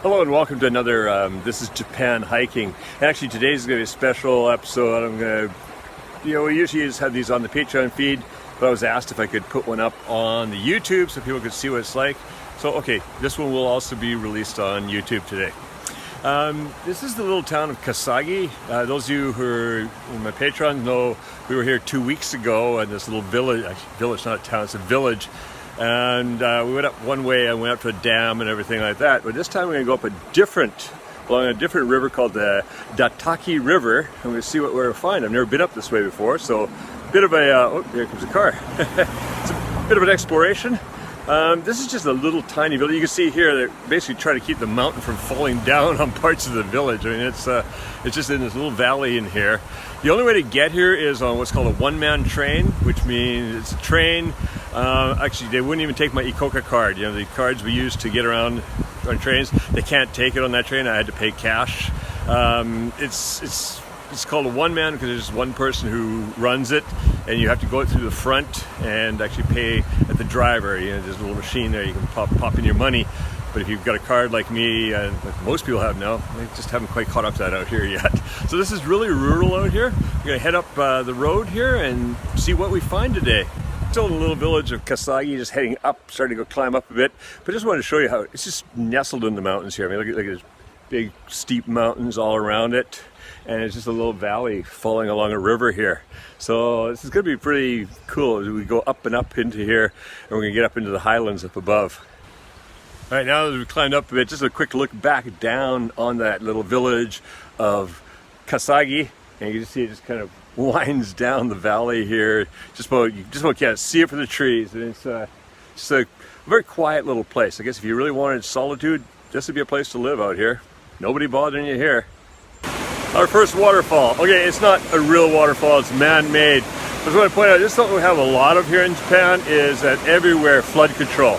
Hello and welcome to another This is Japan Hiking. Actually, today's going to be a special episode. I'm going to, we usually just have these on the Patreon feed, but I was asked if I could put one up on the YouTube so people could see what it's like. So, okay, this one will also be released on YouTube today. This is the little town of Kasagi. Those of you who are in my Patreon know we were here 2 weeks ago in this little village, actually village, not a town, it's a village. And we went up one way and went up to a dam and everything like that. But this time we're going to go up along a different river called the Dataki River. And we're going to see what we're find. I've never been up this way before, so a bit of a, oh, here comes a car. It's a bit of an exploration. This is just a little tiny village. You can see here they're basically trying to keep the mountain from falling down on parts of the village. I mean, it's just in this little valley in here. The only way to get here is on what's called a one-man train, which means it's a train. Actually, they wouldn't even take my Ikoka card. You know, the cards we use to get around on trains, they can't take it on that train. I had to pay cash. It's called a one-man because there's just one person who runs it, and you have to go through the front and actually pay at the driver. You know, there's a little machine there you can pop in your money. But if you've got a card like me, and like most people have now, they just haven't quite caught up to that out here yet. So this is really rural out here. We're going to head up the road here and see what we find today. Still in the little village of Kasagi, just heading up, starting to go climb up a bit. But I just wanted to show you how it's just nestled in the mountains here. I mean, look at these big steep mountains all around it. And it's just a little valley falling along a river here. So this is going to be pretty cool as we go up and up into here, and we're going to get up into the highlands up above. All right, now that we've climbed up a bit, just a quick look back down on that little village of Kasagi, and you can see it just kind of winds down the valley here. You can't see it from the trees, and it's just a very quiet little place. I guess if you really wanted solitude, this would be a place to live out here. Nobody bothering you here. Our first waterfall. Okay, it's not a real waterfall, it's man-made. I just want to point out, this is something we have a lot of here in Japan, is that everywhere flood control.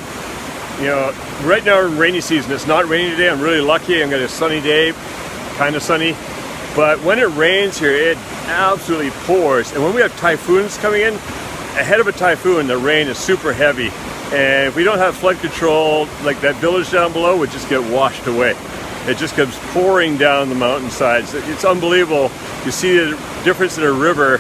You know, right now we're in rainy season. It's not raining today. I'm really lucky. I'm got a sunny day, kind of sunny. But when it rains here, it absolutely pours. And when we have typhoons coming in, ahead of a typhoon, the rain is super heavy. And if we don't have flood control, like that village down below would just get washed away. It just comes pouring down the mountainsides. It's unbelievable. You see the difference in a river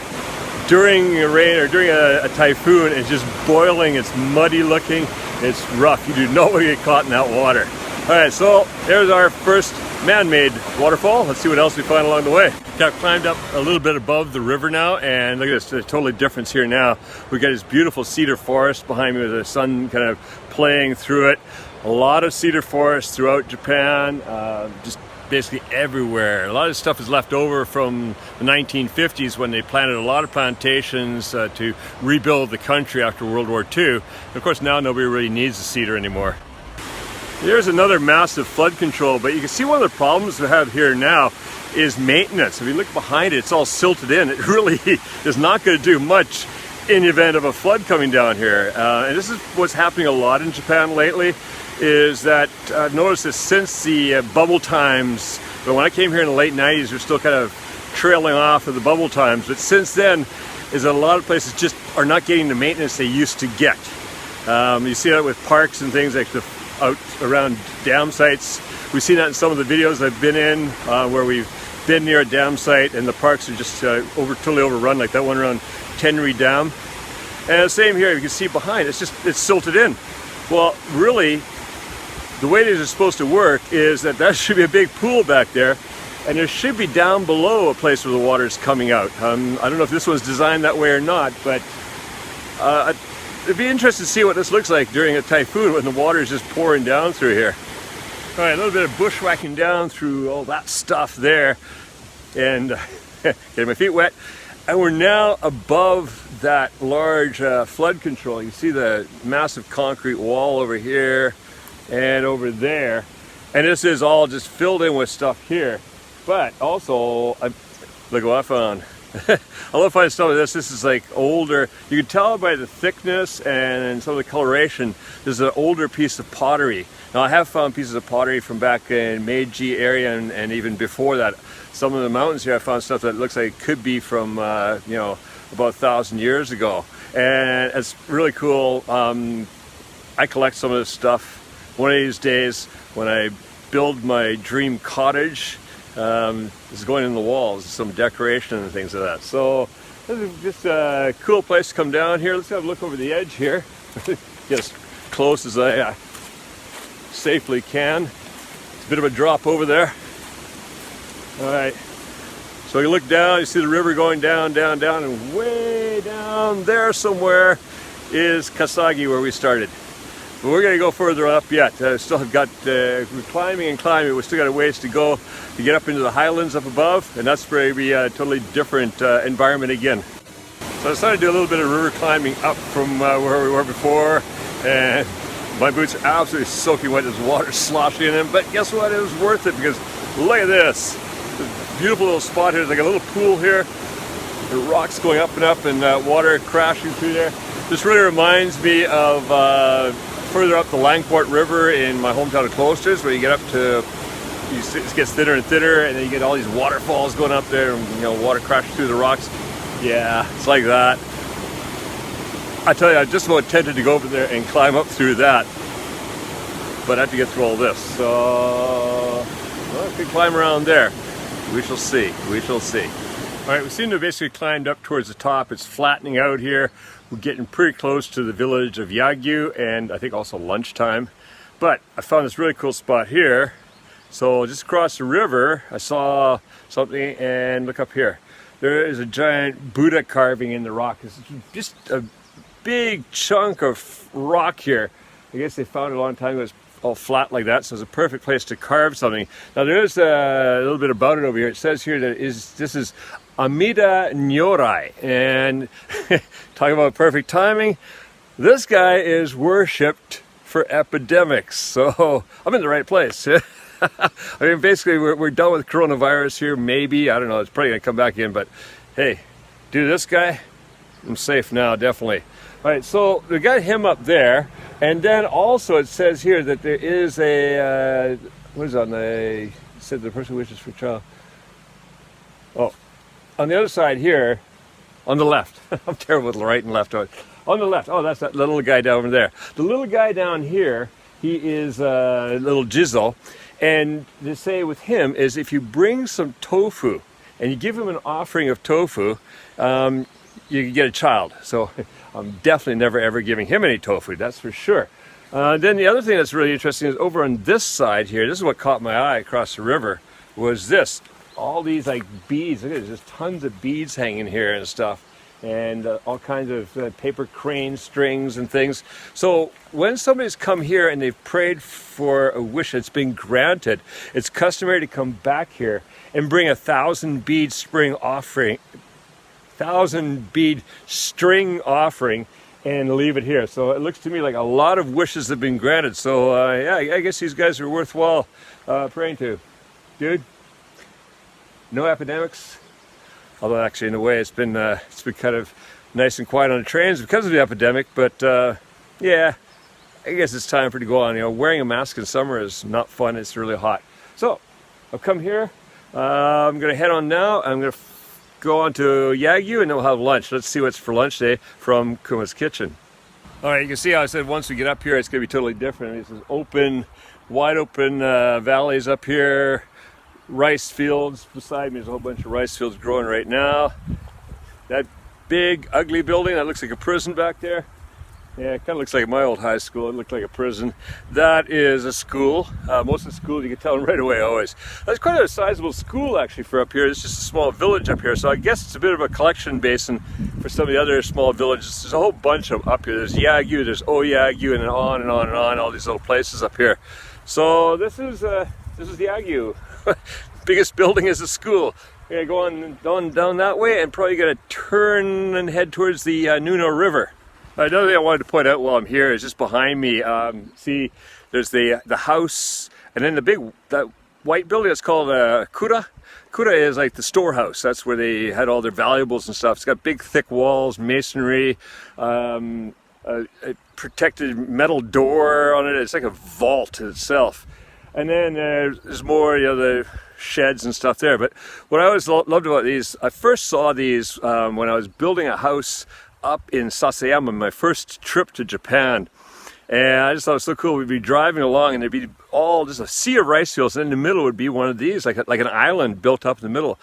during a rain or during a typhoon. It's just boiling. It's muddy looking. It's rough. You do not want to get caught in that water. All right, so there's our first man-made waterfall. Let's see what else we find along the way. Got climbed up a little bit above the river now, and look at this, there's a totally difference here now. We got this beautiful cedar forest behind me with the sun kind of playing through it. A lot of cedar forests throughout Japan, just basically everywhere. A lot of stuff is left over from the 1950s when they planted a lot of plantations to rebuild the country after World War II. And of course, now nobody really needs the cedar anymore. Here's another massive flood control, but you can see one of the problems we have here now is maintenance. If you look behind it, it's all silted in. It really is not going to do much in the event of a flood coming down here. And this is what's happening a lot in Japan lately, is that I've noticed this since the bubble times. But when I came here in the late 90s, we're still kind of trailing off of the bubble times. But since then, is that a lot of places just are not getting the maintenance they used to get. You see that with parks and things like out around dam sites. We've seen that in some of the videos I've been in where we've been near a dam site and the parks are just totally overrun, like that one around Tenri Dam. And the same here, you can see behind, it's silted in. Well, really, the way this is supposed to work is that should be a big pool back there, and there should be down below a place where the water is coming out. I don't know if this one's designed that way or not, but it'd be interesting to see what this looks like during a typhoon when the water is just pouring down through here. All right, a little bit of bushwhacking down through all that stuff there, and getting my feet wet. And we're now above that large flood control. You see the massive concrete wall over here and over there. And this is all just filled in with stuff here. But also, look what I found. I love finding stuff like this. This is like older. You can tell by the thickness and some of the coloration, this is an older piece of pottery. Now I have found pieces of pottery from back in Meiji area and even before that. Some of the mountains here I found stuff that looks like it could be from about 1,000 years ago. And it's really cool. I collect some of this stuff. One of these days when I build my dream cottage. This is going in the walls, some decoration and things like that. So this is just a cool place to come down here. Let's have a look over the edge here. Get as close as I safely can. It's a bit of a drop over there. All right. So you look down, you see the river going down, down, down, and way down there somewhere is Kasagi, where we started. But we're going to go further up yet. Still have got, we're climbing and climbing. We've still got a ways to go to get up into the highlands up above, and that's where we a totally different environment again. So I decided to do a little bit of river climbing up from where we were before, and my boots are absolutely soaking wet. There's water sloshing in them, but guess what? It was worth it, because look at this. This beautiful little spot here. There's like a little pool here. The rocks going up and water crashing through there. This really reminds me of further up the Langport River in my hometown of Cloisters, where you get up to, it gets thinner and thinner, and then you get all these waterfalls going up there, and water crashing through the rocks. Yeah, it's like that. I tell you, I'm just about tempted to go over there and climb up through that, but I have to get through all this. So, well, I could climb around there. We shall see. We shall see. All right, we seem to have basically climbed up towards the top. It's flattening out here. We're getting pretty close to the village of Yagyu, and I think also lunchtime. But I found this really cool spot here. So just across the river, I saw something, and look up here. There is a giant Buddha carving in the rock. It's just a big chunk of rock here. I guess they found it a long time ago. It's all flat like that, so it's a perfect place to carve something. Now there is a little bit about it over here. It says here that this is Amida Nyorai, and talking about perfect timing, this guy is worshipped for epidemics, so I'm in the right place. I mean, basically we're done with coronavirus here, maybe, I don't know, it's probably gonna come back in, but hey, do this guy, I'm safe now, definitely. All right, so we got him up there, and then also it says here that there is a, what is it on the, it said the person wishes for child. Oh, on the other side here, on the left, I'm terrible with the right and left. On the left, oh, that's that little guy down over there. The little guy down here, he is a little jizzle, and to say with him is if you bring some tofu and you give him an offering of tofu, you can get a child. So I'm definitely never ever giving him any tofu, that's for sure. Then the other thing that's really interesting is over on this side here, this is what caught my eye across the river, was this. All these like beads, look at this, there's tons of beads hanging here and stuff, and all kinds of paper crane strings and things. So when somebody's come here and they've prayed for a wish that's been granted, it's customary to come back here and bring 1,000 bead string offering, 1,000 bead string offering, and leave it here. So it looks to me like a lot of wishes have been granted. So yeah, I guess these guys are worthwhile praying to. Dude, no epidemics. Although actually in a way it's been kind of nice and quiet on the trains because of the epidemic, but yeah, I guess it's time for it to go on. Wearing a mask in summer is not fun, it's really hot. So I've come here, I'm gonna head on now. I'm gonna go on to Yagyu and then we'll have lunch. Let's see what's for lunch today from Kuma's kitchen. All right, you can see how I said once we get up here it's gonna be totally different. This is open, wide open valleys up here. Rice fields beside me. There's a whole bunch of rice fields growing right now. That big ugly building that looks like a prison back there, yeah, it kind of looks like my old high school. It looked like a prison. That is a school. Most of the schools you can tell them right away always. That's quite a sizable school actually for up here. It's just a small village up here, so I guess it's a bit of a collection basin for some of the other small villages. There's a whole bunch of them up here. There's Yagyu, there's Oyagyu, and then on and on and on, all these little places up here. So this is Yagyu. Biggest building is a school. We're gonna go on down that way and probably gonna turn and head towards the Nunome River. Another thing I wanted to point out while I'm here is just behind me. See, there's the house, and then that white building that's called Kura. Kura is like the storehouse. That's where they had all their valuables and stuff. It's got big thick walls, masonry, a protected metal door on it. It's like a vault in itself. And then there's more, the sheds and stuff there. But what I always loved about these, I first saw these when I was building a house up in Sasayama, my first trip to Japan. And I just thought it was so cool. We'd be driving along and there'd be all just a sea of rice fields, and in the middle would be one of these, like an island built up in the middle.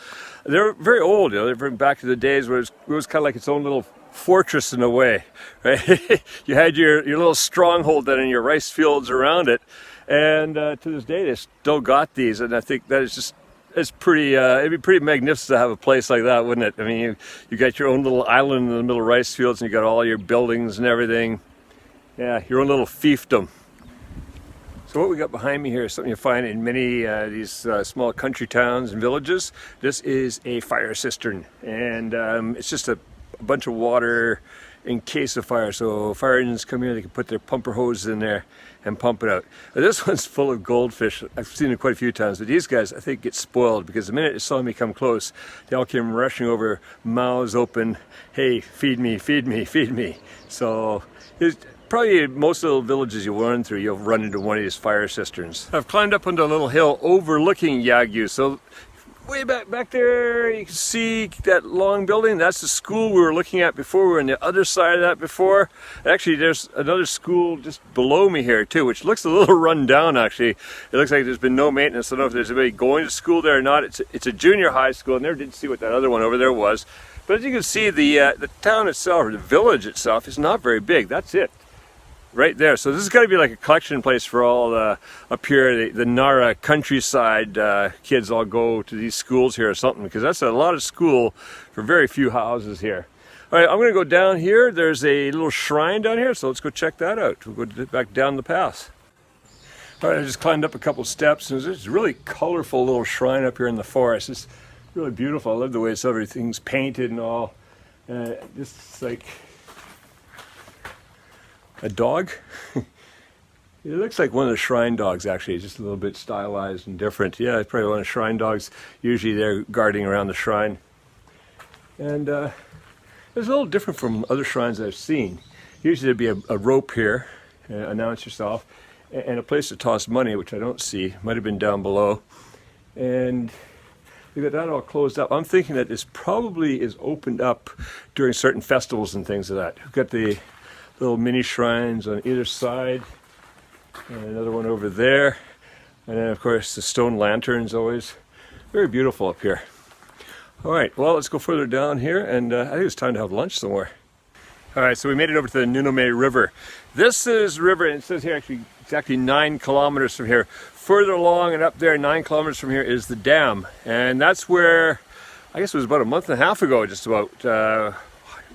They're very old, they're from back to the days where it was kind of like its own little fortress in a way, right? You had your little stronghold then in your rice fields around it, and to this day they still got these, and I think that is just, it's pretty, it'd be pretty magnificent to have a place like that, wouldn't it? I mean, you got your own little island in the middle of rice fields, and you got all your buildings and everything. Yeah, your own little fiefdom. So what we got behind me here is something you find in many these small country towns and villages. This is a fire cistern, and it's just a bunch of water in case of fire. So fire engines come here, they can put their pumper hoses in there and pump it out. Now, this one's full of goldfish. I've seen it quite a few times, but these guys, I think, get spoiled because the minute they saw me come close, they all came rushing over, mouths open, hey, feed me, feed me, feed me. So there's probably most of the villages you run through, you'll run into one of these fire cisterns. I've climbed up onto a little hill overlooking Yagyu. So way back there, you can see that long building. That's the school we were looking at before. We were on the other side of that before. Actually, there's another school just below me here too, which looks a little run down actually. It looks like there's been no maintenance. I don't know if there's anybody going to school there or not. It's a junior high school. I never did see what that other one over there was. But as you can see, the town itself, or the village itself, is not very big. That's it. Right there. So this has got to be like a collection place for all up here, the Nara countryside kids all go to these schools here or something, because that's a lot of school for very few houses here. All right, I'm going to go down here. There's a little shrine down here, so let's go check that out. We'll go back down the path. All right, I just climbed up a couple steps, and there's this really colorful little shrine up here in the forest. It's really beautiful. I love the way everything's painted and all. Just like a dog. It looks like one of the shrine dogs actually. It's just a little bit stylized and different. Yeah, it's probably one of the shrine dogs. Usually they're guarding around the shrine. And it's a little different from other shrines I've seen. Usually there'd be a rope here, announce yourself, and a place to toss money, which I don't see. Might have been down below. And we got that all closed up. I'm thinking that this probably is opened up during certain festivals and things like that. We've got the little mini shrines on either side, and another one over there, and then of course the stone lanterns, always very beautiful up here. All right, well, let's go further down here, and I think it's time to have lunch somewhere. All right, so we made it over to the Nunome River. This is river, and it says here actually exactly 9 kilometers from here. Further along and up there, 9 kilometers from here, is the dam, and that's where, I guess it was about a month and a half ago, just about,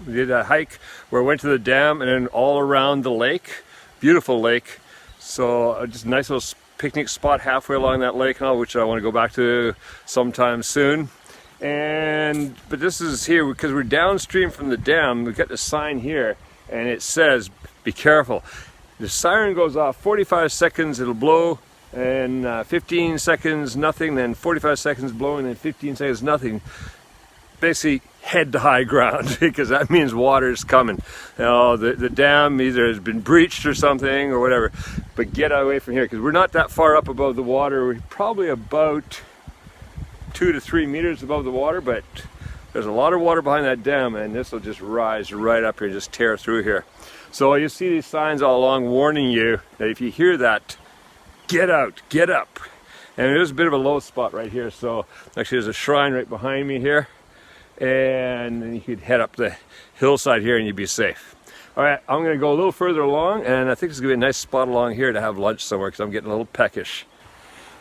we did a hike where we went to the dam and then all around the lake. Beautiful lake. So just a nice little picnic spot halfway along that lake and all, which I want to go back to sometime soon. But this is here because we're downstream from the dam. We've got the sign here and it says, be careful. The siren goes off, 45 seconds it'll blow, and 15 seconds nothing, then 45 seconds blowing, then 15 seconds nothing. Basically head to high ground, because that means water is coming. You know, the dam either has been breached or something or whatever, but get away from here because we're not that far up above the water. We're probably about 2 to 3 meters above the water, but there's a lot of water behind that dam, and this will just rise right up here, just tear through here. So you see these signs all along warning you that if you hear that, get out, get up. And there's a bit of a low spot right here, so actually there's a shrine right behind me here, and then you could head up the hillside here and you'd be safe. All right, I'm going to go a little further along, and I think it's going to be a nice spot along here to have lunch somewhere because I'm getting a little peckish.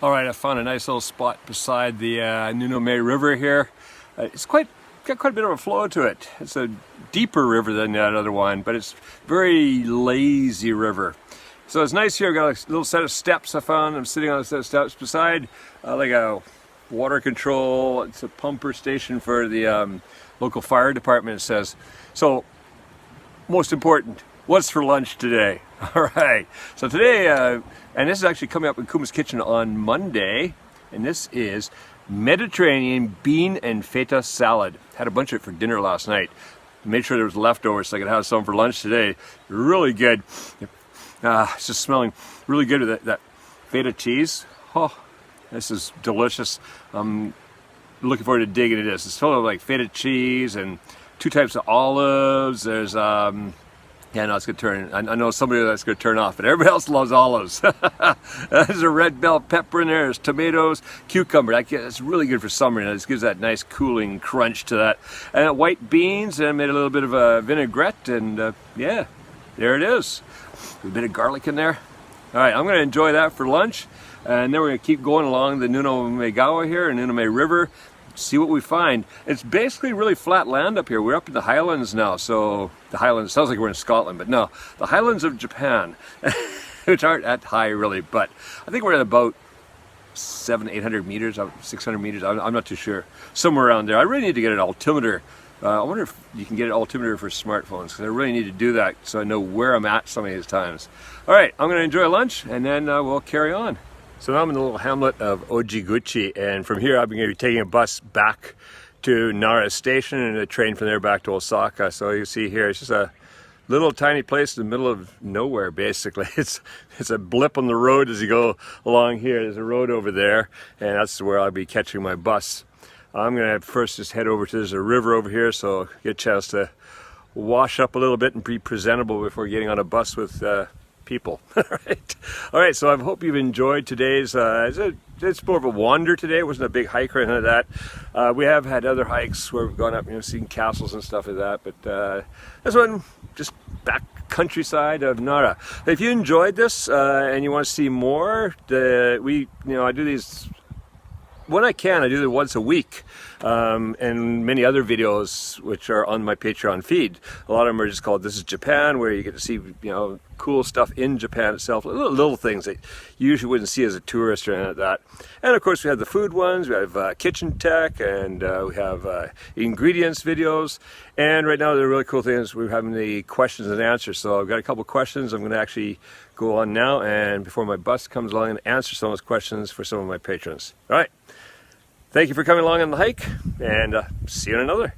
All right, I found a nice little spot beside the Nunome River here. It's got quite a bit of a flow to it. It's a deeper river than that other one, but it's very lazy river. So it's nice here. I've got a little set of steps I found. I'm sitting on a set of steps beside like a water control. It's a pumper station for the local fire department, it says. So, most important, what's for lunch today? All right, so today, and this is actually coming up in Kuma's kitchen on Monday, and this is Mediterranean bean and feta salad. Had a bunch of it for dinner last night. Made sure there was leftovers so I could have some for lunch today. Really good. It's just smelling really good with that feta cheese. Oh, this is delicious. I'm looking forward to digging into this. It's full of like feta cheese and 2 types of olives. There's Yeah, no, it's going to turn. I know somebody that's going to turn off, but everybody else loves olives. There's a red bell pepper in there. There's tomatoes, cucumber. That's really good for summer. And it just gives that nice cooling crunch to that. And white beans, and I made a little bit of a vinaigrette, and yeah, there it is. A bit of garlic in there. All right, I'm going to enjoy that for lunch, and then we're going to keep going along the Nunome here, Nunome River. See what we find. It's basically really flat land up here. We're up in the highlands now, so the highlands sounds like we're in Scotland, but no, the highlands of Japan, which aren't that high really, but I think we're at about 700-800 meters, 600 meters. I'm not too sure, somewhere around there. I really need to get an altimeter. I wonder if you can get an altimeter for smartphones, because I really need to do that so I know where I'm at some of these times. All right, I'm going to enjoy lunch, and then we'll carry on. So now I'm in the little hamlet of Ojiguchi, and from here I'm going to be taking a bus back to Nara Station and a train from there back to Osaka. So you see here, it's just a little tiny place in the middle of nowhere basically. It's a blip on the road as you go along here. There's a road over there, and that's where I'll be catching my bus. I'm going to first just head over to, there's a river over here, so get a chance to wash up a little bit and be presentable before getting on a bus with people. All right, so I hope you've enjoyed today's it's more of a wander today. It wasn't a big hike or anything like that. We have had other hikes where we've gone up, seen castles and stuff like that, but this one just back countryside of Nara. If you enjoyed this and you want to see more, I do these when I can. I do them once a week, and many other videos which are on my Patreon feed. A lot of them are just called "This is Japan," where you get to see cool stuff in Japan itself, little things that you usually wouldn't see as a tourist or anything like that. And of course we have the food ones, we have kitchen tech, and we have ingredients videos. And right now the really cool thing is we're having the questions and answers. So I've got a couple questions I'm going to actually go on now, and before my bus comes along, and answer some of those questions for some of my patrons. All right. Thank you for coming along on the hike, and see you in another.